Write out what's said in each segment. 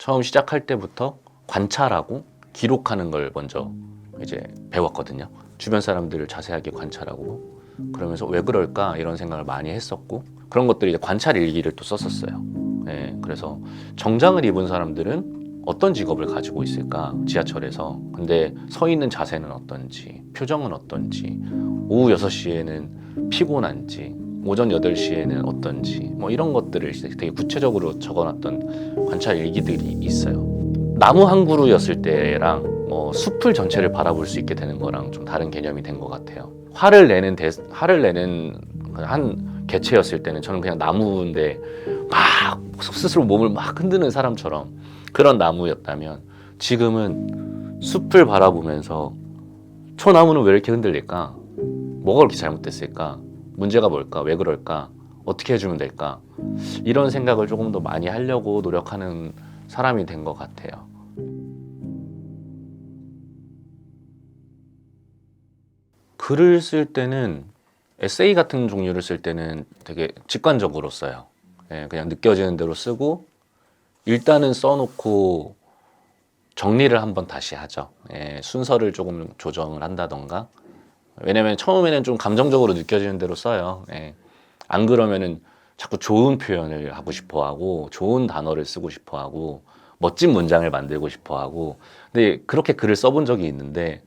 처음 시작할 때부터 관찰하고 기록하는 걸 먼저 이제 배웠거든요. 주변 사람들을 자세하게 관찰하고 그러면서 왜 그럴까 이런 생각을 많이 했었고 그런 것들이 이제 관찰 일기를 또 썼었어요. 네, 그래서 정장을 입은 사람들은 어떤 직업을 가지고 있을까 지하철에서 근데 서 있는 자세는 어떤지 표정은 어떤지 오후 6시에는 피곤한지 오전 8시에는 어떤지 뭐 이런 것들을 되게 구체적으로 적어놨던 관찰 일기들이 있어요. 나무 한 그루였을 때랑 숲을 전체를 바라볼 수 있게 되는 거랑 좀 다른 개념이 된 것 같아요. 화를 내는 한 개체였을 때는 저는 그냥 나무인데 막 스스로 몸을 막 흔드는 사람처럼 그런 나무였다면 지금은 숲을 바라보면서 저 나무는 왜 이렇게 흔들릴까? 뭐가 그렇게 잘못됐을까? 문제가 뭘까? 왜 그럴까? 어떻게 해주면 될까? 이런 생각을 조금 더 많이 하려고 노력하는 사람이 된 것 같아요. 글을 쓸 때는 에세이 같은 종류를 쓸 때는 되게 직관적으로 써요. 예, 그냥 느껴지는 대로 쓰고 일단은 써놓고 정리를 한번 다시 하죠. 예, 순서를 조금 조정을 한다던가. 왜냐면 처음에는 좀 감정적으로 느껴지는 대로 써요. 예. 안 그러면은 자꾸 좋은 표현을 하고 싶어 하고 좋은 단어를 쓰고 싶어 하고 멋진 문장을 만들고 싶어 하고 근데 그렇게 글을 써본 적이 있는데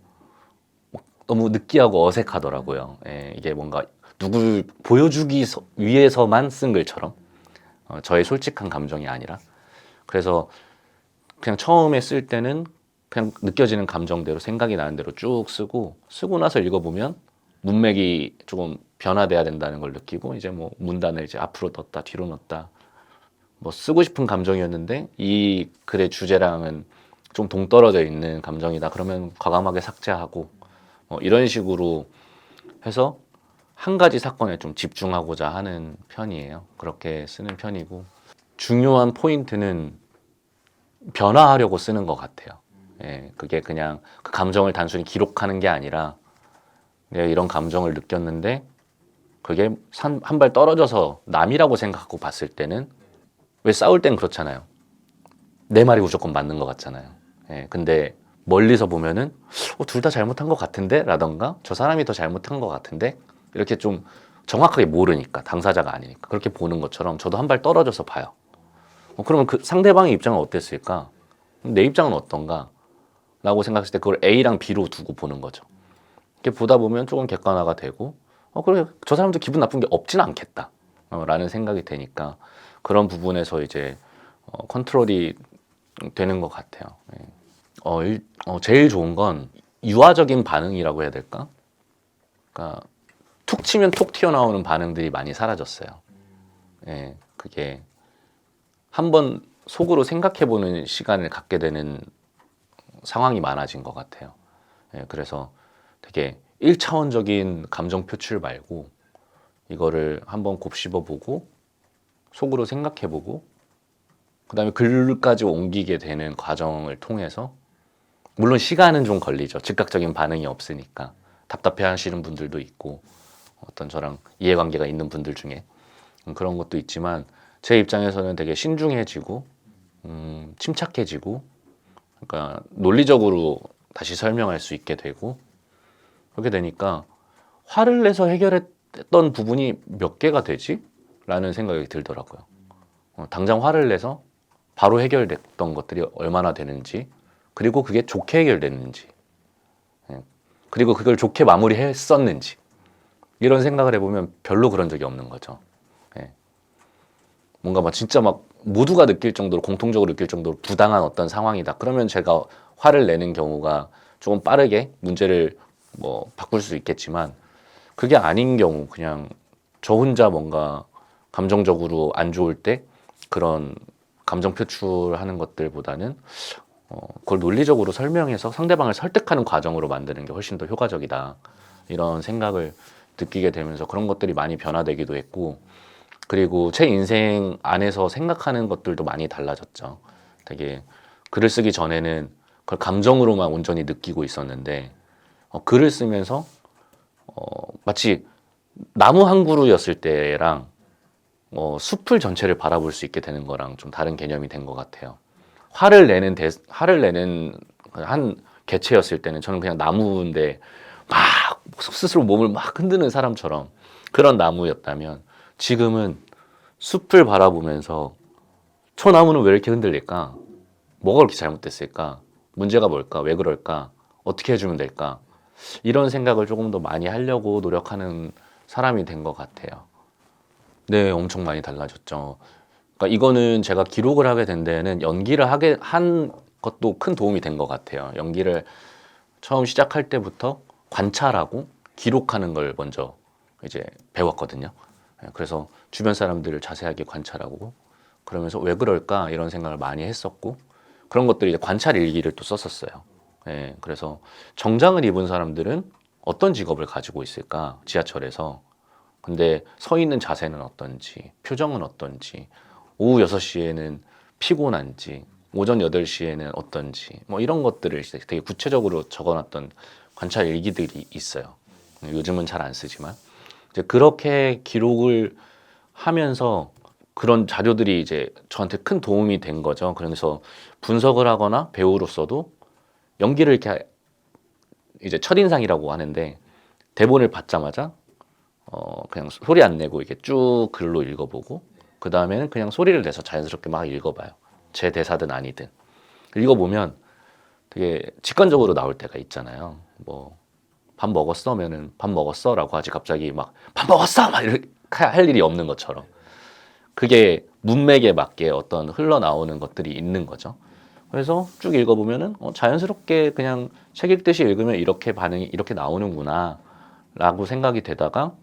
너무 느끼하고 어색하더라고요. 예, 이게 뭔가 누굴 보여주기 위해서만 쓴 글처럼 저의 솔직한 감정이 아니라 그래서 그냥 처음에 쓸 때는 그냥 느껴지는 감정대로 생각이 나는 대로 쭉 쓰고 나서 읽어보면 문맥이 조금 변화돼야 된다는 걸 느끼고 이제 뭐 문단을 이제 앞으로 넣었다 뒤로 넣었다 뭐 쓰고 싶은 감정이었는데 이 글의 주제랑은 좀 동떨어져 있는 감정이다 그러면 과감하게 삭제하고 이런 식으로 해서 한 가지 사건에 좀 집중하고자 하는 편이에요. 그렇게 쓰는 편이고 중요한 포인트는 변화하려고 쓰는 것 같아요. 예, 그게 그냥 그 감정을 단순히 기록하는 게 아니라 내가 이런 감정을 느꼈는데 그게 한 발 떨어져서 남이라고 생각하고 봤을 때는 왜 싸울 땐 그렇잖아요. 내 말이 무조건 맞는 것 같잖아요. 예, 근데 멀리서 보면은 둘 다 잘못한 것 같은데? 라던가 저 사람이 더 잘못한 것 같은데? 이렇게 좀 정확하게 모르니까 당사자가 아니니까 그렇게 보는 것처럼 저도 한 발 떨어져서 봐요. 그러면 그 상대방의 입장은 어땠을까? 내 입장은 어떤가? 라고 생각했을 때 그걸 A랑 B로 두고 보는 거죠. 이렇게 보다 보면 조금 객관화가 되고 그래 저 사람도 기분 나쁜 게 없지는 않겠다 라는 생각이 되니까 그런 부분에서 이제 컨트롤이 되는 것 같아요. 예. 제일 좋은 건 유아적인 반응이라고 해야 될까? 그러니까 툭 치면 톡 튀어나오는 반응들이 많이 사라졌어요. 예, 그게 한번 속으로 생각해보는 시간을 갖게 되는 상황이 많아진 것 같아요. 예, 그래서 되게 1차원적인 감정 표출 말고 이거를 한번 곱씹어보고 속으로 생각해보고 그 다음에 글까지 옮기게 되는 과정을 통해서 물론 시간은 좀 걸리죠. 즉각적인 반응이 없으니까 답답해 하시는 분들도 있고 어떤 저랑 이해관계가 있는 분들 중에 그런 것도 있지만 제 입장에서는 되게 신중해지고 침착해지고 그러니까 논리적으로 다시 설명할 수 있게 되고 그렇게 되니까 화를 내서 해결했던 부분이 몇 개가 되지? 라는 생각이 들더라고요. 당장 화를 내서 바로 해결됐던 것들이 얼마나 되는지 그리고 그게 좋게 해결됐는지 예. 그리고 그걸 좋게 마무리했었는지 이런 생각을 해보면 별로 그런 적이 없는 거죠. 예. 뭔가 막 진짜 막 모두가 느낄 정도로 공통적으로 느낄 정도로 부당한 어떤 상황이다. 그러면 제가 화를 내는 경우가 조금 빠르게 문제를 뭐 바꿀 수 있겠지만 그게 아닌 경우 그냥 저 혼자 뭔가 감정적으로 안 좋을 때 그런 감정 표출하는 것들보다는 그걸 논리적으로 설명해서 상대방을 설득하는 과정으로 만드는 게 훨씬 더 효과적이다. 이런 생각을 느끼게 되면서 그런 것들이 많이 변화되기도 했고 그리고 제 인생 안에서 생각하는 것들도 많이 달라졌죠. 되게 글을 쓰기 전에는 그걸 감정으로만 온전히 느끼고 있었는데 글을 쓰면서 마치 나무 한 그루였을 때랑 숲을 전체를 바라볼 수 있게 되는 거랑 좀 다른 개념이 된 것 같아요. 화를 내는 한 개체였을 때는 저는 그냥 나무인데 막 스스로 몸을 막 흔드는 사람처럼 그런 나무였다면 지금은 숲을 바라보면서 저 나무는 왜 이렇게 흔들릴까? 뭐가 그렇게 잘못됐을까? 문제가 뭘까? 왜 그럴까? 어떻게 해주면 될까? 이런 생각을 조금 더 많이 하려고 노력하는 사람이 된 것 같아요. 네, 엄청 많이 달라졌죠. 그러니까 이거는 제가 기록을 하게 된 데에는 연기를 하게 한 것도 큰 도움이 된 것 같아요. 연기를 처음 시작할 때부터 관찰하고 기록하는 걸 먼저 이제 배웠거든요. 그래서 주변 사람들을 자세하게 관찰하고 그러면서 왜 그럴까 이런 생각을 많이 했었고 그런 것들이 이제 관찰 일기를 또 썼었어요. 예, 그래서 정장을 입은 사람들은 어떤 직업을 가지고 있을까 지하철에서 근데 서 있는 자세는 어떤지 표정은 어떤지 오후 6시에는 피곤한지 오전 8시에는 어떤지 뭐 이런 것들을 되게 구체적으로 적어놨던 관찰 일기들이 있어요. 요즘은 잘 안 쓰지만 이제 그렇게 기록을 하면서 그런 자료들이 이제 저한테 큰 도움이 된 거죠. 그래서 분석을 하거나 배우로서도 연기를 이렇게 이제 첫인상이라고 하는데 대본을 받자마자 그냥 소리 안 내고 이렇게 쭉 글로 읽어보고 그 다음에는 그냥 소리를 내서 자연스럽게 막 읽어봐요. 제 대사든 아니든 읽어보면 되게 직관적으로 나올 때가 있잖아요. 뭐 밥 먹었어면은 밥 먹었어라고 하지 갑자기 막 밥 먹었어 막 이렇게 할 일이 없는 것처럼 그게 문맥에 맞게 어떤 흘러나오는 것들이 있는 거죠. 그래서 쭉 읽어보면은 자연스럽게 그냥 책 읽듯이 읽으면 이렇게 반응이 이렇게 나오는구나 라고 생각이 되다가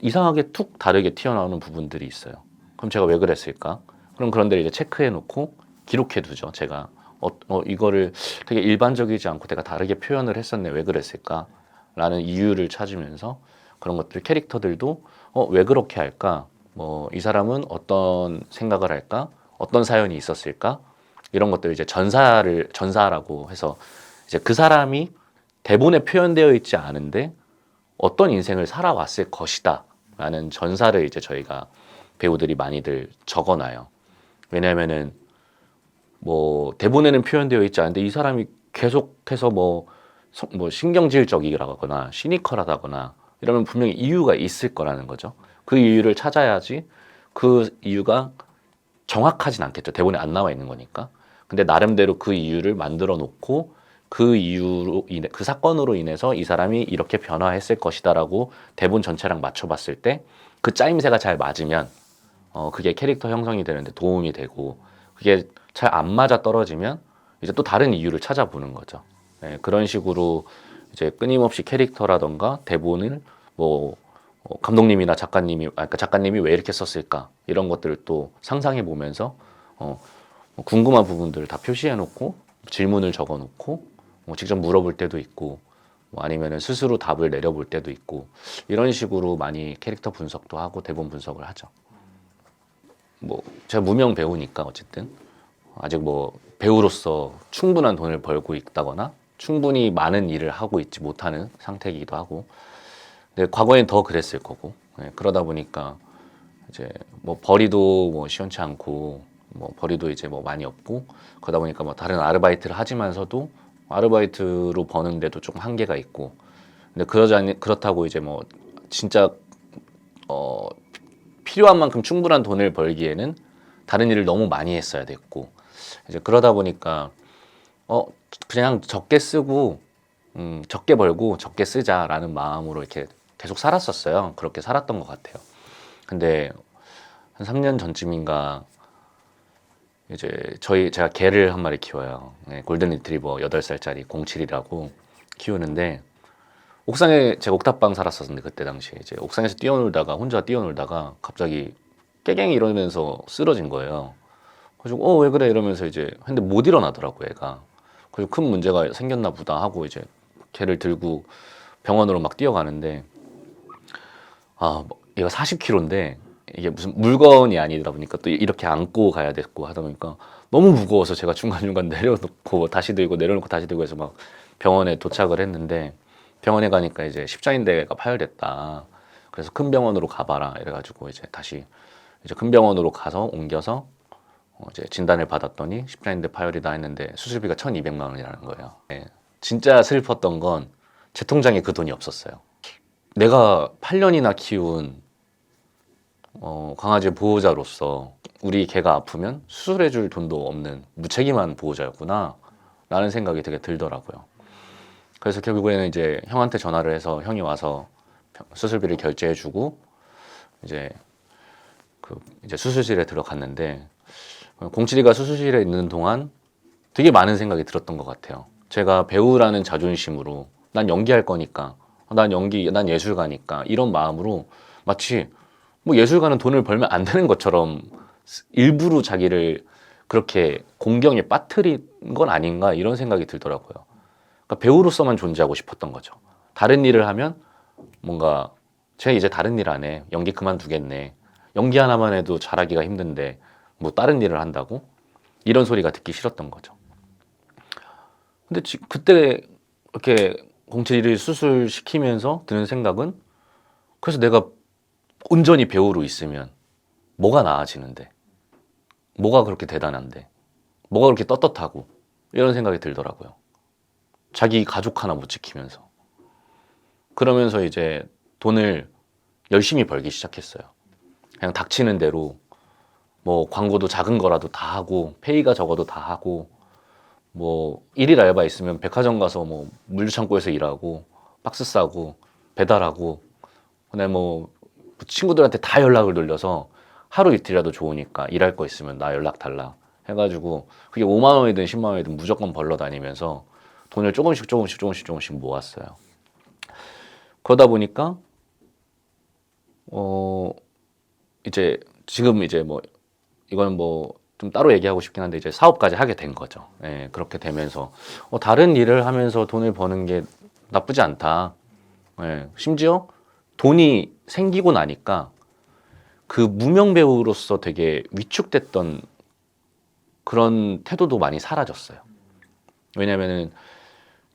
이상하게 툭 다르게 튀어나오는 부분들이 있어요. 그럼 제가 왜 그랬을까? 그럼 그런 데를 이제 체크해 놓고 기록해 두죠. 제가 이거를 되게 일반적이지 않고 내가 다르게 표현을 했었네. 왜 그랬을까? 라는 이유를 찾으면서 그런 것들 캐릭터들도 왜 그렇게 할까? 뭐 이 사람은 어떤 생각을 할까? 어떤 사연이 있었을까? 이런 것들 이제 전사라고 해서 이제 그 사람이 대본에 표현되어 있지 않은데 어떤 인생을 살아왔을 것이다 라는 전사를 이제 저희가 배우들이 많이들 적어놔요. 왜냐면은 뭐 대본에는 표현되어 있지 않은데 이 사람이 계속해서 뭐 신경질적이라거나 시니컬하다거나 이러면 분명히 이유가 있을 거라는 거죠. 그 이유를 찾아야지 그 이유가 정확하진 않겠죠. 대본에 안 나와 있는 거니까. 근데 나름대로 그 이유를 만들어 놓고 그 이유로 인해 그 사건으로 인해서 이 사람이 이렇게 변화했을 것이다라고 대본 전체랑 맞춰봤을 때 그 짜임새가 잘 맞으면 그게 캐릭터 형성이 되는데 도움이 되고 그게 잘 안 맞아 떨어지면 이제 또 다른 이유를 찾아보는 거죠. 네, 그런 식으로 이제 끊임없이 캐릭터라던가 대본을 뭐 감독님이나 그러니까 작가님이 왜 이렇게 썼을까 이런 것들을 또 상상해 보면서 뭐 궁금한 부분들을 다 표시해 놓고 질문을 적어 놓고 뭐 직접 물어볼 때도 있고 뭐 아니면은 스스로 답을 내려볼 때도 있고 이런 식으로 많이 캐릭터 분석도 하고 대본 분석을 하죠. 뭐 제가 무명 배우니까 어쨌든 아직 뭐 배우로서 충분한 돈을 벌고 있다거나 충분히 많은 일을 하고 있지 못하는 상태이기도 하고 근데 과거엔 더 그랬을 거고 그러다 보니까 이제 뭐 벌이도 뭐 시원치 않고 뭐 벌이도 이제 뭐 많이 없고 그러다 보니까 뭐 다른 아르바이트를 하지만서도 아르바이트로 버는데도 조금 한계가 있고 근데 그렇다고 이제 뭐 진짜 어 필요한 만큼 충분한 돈을 벌기에는 다른 일을 너무 많이 했어야 됐고 이제 그러다 보니까 그냥 적게 쓰고 적게 벌고 적게 쓰자라는 마음으로 이렇게 계속 살았었어요. 그렇게 살았던 것 같아요. 근데 한 3년 전쯤인가 이제 제가 개를 한 마리 키워요. 네, 골든 리트리버 8살짜리 07이라고 키우는데 옥상에 제가 옥탑방 살았었는데 그때 당시에 이제 옥상에서 혼자 뛰어놀다가 갑자기 깨갱이 이러면서 쓰러진 거예요. 그래서 왜 그래 이러면서 이제 근데 못 일어나더라고 얘가. 그래서 큰 문제가 생겼나 보다 하고 이제 걔를 들고 병원으로 막 뛰어가는데 얘가 40kg인데 이게 무슨 물건이 아니다 보니까 또 이렇게 안고 가야 됐고 하다 보니까 너무 무거워서 제가 중간중간 내려놓고 다시 들고 내려놓고 다시 들고 해서 막 병원에 도착을 했는데 병원에 가니까 이제 십자인대가 파열됐다. 그래서 큰 병원으로 가봐라 이래가지고 이제 다시 이제 큰 병원으로 가서 옮겨서 이제 진단을 받았더니 십자인대 파열이다 했는데 수술비가 1,200만 원이라는 거예요. 예. 진짜 슬펐던 건 제 통장에 그 돈이 없었어요. 내가 8년이나 키운 강아지 보호자로서 우리 개가 아프면 수술해줄 돈도 없는 무책임한 보호자였구나 라는 생각이 되게 들더라고요. 그래서 결국에는 이제 형한테 전화를 해서 형이 와서 수술비를 결제해주고 이제 이제 수술실에 들어갔는데, 공칠이가 수술실에 있는 동안 되게 많은 생각이 들었던 것 같아요. 제가 배우라는 자존심으로 난 연기할 거니까, 난 예술가니까 이런 마음으로 마치 뭐 예술가는 돈을 벌면 안 되는 것처럼 일부러 자기를 그렇게 공경에 빠뜨린 건 아닌가 이런 생각이 들더라고요. 그러니까 배우로서만 존재하고 싶었던 거죠. 다른 일을 하면 뭔가 쟤 이제 다른 일 안 해. 연기 그만두겠네. 연기 하나만 해도 잘하기가 힘든데 뭐 다른 일을 한다고? 이런 소리가 듣기 싫었던 거죠. 근데 그때 이렇게 07을 수술시키면서 드는 생각은, 그래서 내가 온전히 배우로 있으면 뭐가 나아지는데, 뭐가 그렇게 대단한데, 뭐가 그렇게 떳떳하고, 이런 생각이 들더라고요. 자기 가족 하나 못 지키면서. 그러면서 이제 돈을 열심히 벌기 시작했어요. 그냥 닥치는 대로 뭐 광고도 작은 거라도 다 하고, 페이가 적어도 다 하고, 뭐 일일 알바 있으면 백화점 가서 뭐 물류창고에서 일하고, 박스 싸고, 배달하고, 그다음에 뭐 친구들한테 다 연락을 돌려서 하루 이틀이라도 좋으니까 일할 거 있으면 나 연락 달라 해가지고, 그게 5만 원이든 10만 원이든 무조건 벌러 다니면서 돈을 조금씩 모았어요. 그러다 보니까 이제 지금 이제 뭐 이거는 뭐 좀 따로 얘기하고 싶긴 한데, 이제 사업까지 하게 된 거죠. 예, 그렇게 되면서 다른 일을 하면서 돈을 버는 게 나쁘지 않다. 예, 심지어 돈이 생기고 나니까 그 무명 배우로서 되게 위축됐던 그런 태도도 많이 사라졌어요. 왜냐면은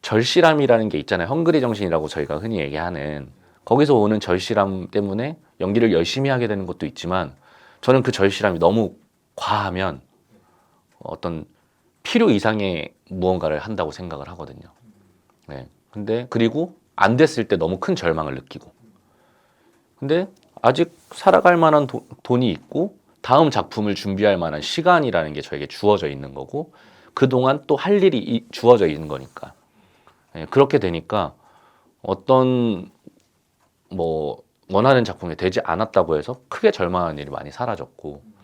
절실함이라는 게 있잖아요. 헝그리 정신이라고 저희가 흔히 얘기하는, 거기서 오는 절실함 때문에 연기를 열심히 하게 되는 것도 있지만, 저는 그 절실함이 너무 과하면 어떤 필요 이상의 무언가를 한다고 생각을 하거든요. 네. 근데 그리고 안 됐을 때 너무 큰 절망을 느끼고, 근데 아직 살아갈 만한 돈이 있고 다음 작품을 준비할 만한 시간이라는 게 저에게 주어져 있는 거고, 그동안 또 할 일이 주어져 있는 거니까. 네. 그렇게 되니까 어떤 뭐 원하는 작품이 되지 않았다고 해서 크게 절망하는 일이 많이 사라졌고,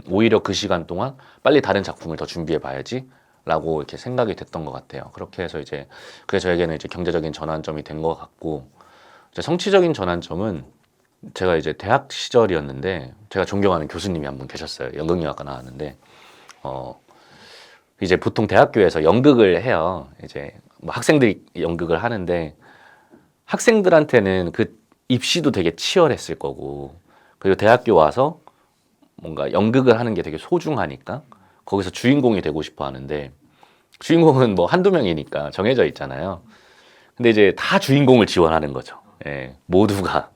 오히려 그 시간 동안 빨리 다른 작품을 더 준비해 봐야지 라고 이렇게 생각이 됐던 것 같아요. 그렇게 해서 이제 그게 저에게는 이제 경제적인 전환점이 된 것 같고, 이제 성취적인 전환점은 제가 이제 대학 시절이었는데, 제가 존경하는 교수님이 한 분 계셨어요. 연극영화과 나왔는데, 이제 보통 대학교에서 연극을 해요. 이제 뭐 학생들이 연극을 하는데, 학생들한테는 그 입시도 되게 치열했을 거고, 그리고 대학교 와서 뭔가 연극을 하는 게 되게 소중하니까 거기서 주인공이 되고 싶어 하는데, 주인공은 뭐 한두 명이니까 정해져 있잖아요. 근데 이제 다 주인공을 지원하는 거죠. 예, 모두가.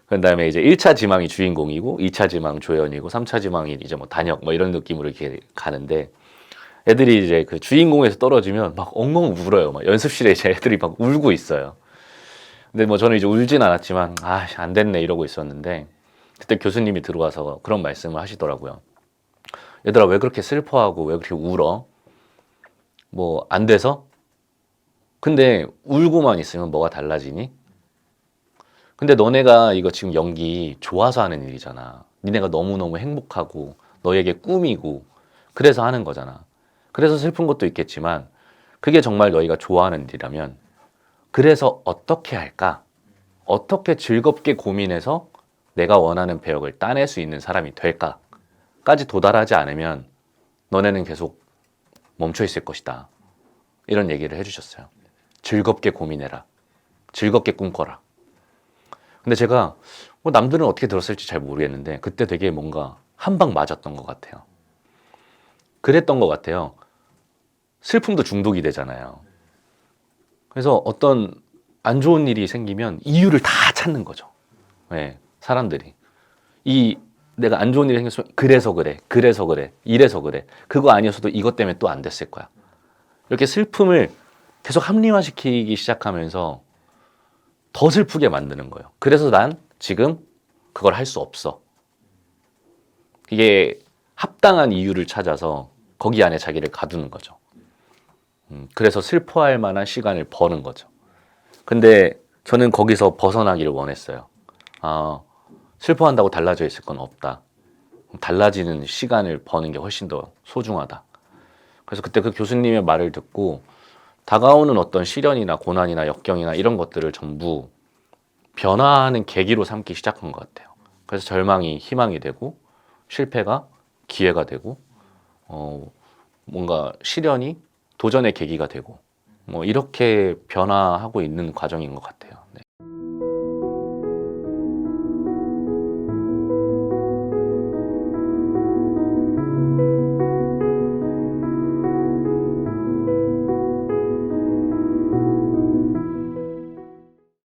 그 다음에 이제 1차 지망이 주인공이고, 2차 지망 조연이고, 3차 지망이 이제 뭐 단역 뭐 이런 느낌으로 이렇게 가는데, 애들이 이제 그 주인공에서 떨어지면 막 엉엉 울어요. 막 연습실에 이제 애들이 막 울고 있어요. 근데 뭐 저는 이제 울진 않았지만, 안 됐네 이러고 있었는데, 그때 교수님이 들어와서 그런 말씀을 하시더라고요. 얘들아, 왜 그렇게 슬퍼하고 왜 그렇게 울어? 뭐 안 돼서? 근데 울고만 있으면 뭐가 달라지니? 근데 너네가 이거 지금 연기 좋아서 하는 일이잖아. 니네가 너무너무 행복하고 너에게 꿈이고 그래서 하는 거잖아. 그래서 슬픈 것도 있겠지만, 그게 정말 너희가 좋아하는 일이라면 그래서 어떻게 할까? 어떻게 즐겁게 고민해서 내가 원하는 배역을 따낼 수 있는 사람이 될까까지 도달하지 않으면 너네는 계속 멈춰 있을 것이다. 이런 얘기를 해주셨어요. 즐겁게 고민해라. 즐겁게 꿈꿔라. 근데 제가 남들은 어떻게 들었을지 잘 모르겠는데, 그때 되게 뭔가 한 방 맞았던 것 같아요. 그랬던 것 같아요. 슬픔도 중독이 되잖아요. 그래서 어떤 안 좋은 일이 생기면 이유를 다 찾는 거죠. 네, 사람들이. 내가 안 좋은 일이 생겼으면 그래서 그래, 그래서 그래, 이래서 그래. 그거 아니었어도 이것 때문에 또 안 됐을 거야. 이렇게 슬픔을 계속 합리화시키기 시작하면서 더 슬프게 만드는 거예요. 그래서 난 지금 그걸 할 수 없어. 이게 합당한 이유를 찾아서 거기 안에 자기를 가두는 거죠. 그래서 슬퍼할 만한 시간을 버는 거죠. 근데 저는 거기서 벗어나기를 원했어요. 아, 슬퍼한다고 달라져 있을 건 없다. 달라지는 시간을 버는 게 훨씬 더 소중하다. 그래서 그때 그 교수님의 말을 듣고 다가오는 어떤 시련이나 고난이나 역경이나 이런 것들을 전부 변화하는 계기로 삼기 시작한 것 같아요. 그래서 절망이 희망이 되고 실패가 기회가 되고 뭔가 시련이 도전의 계기가 되고 뭐 이렇게 변화하고 있는 과정인 것 같아요.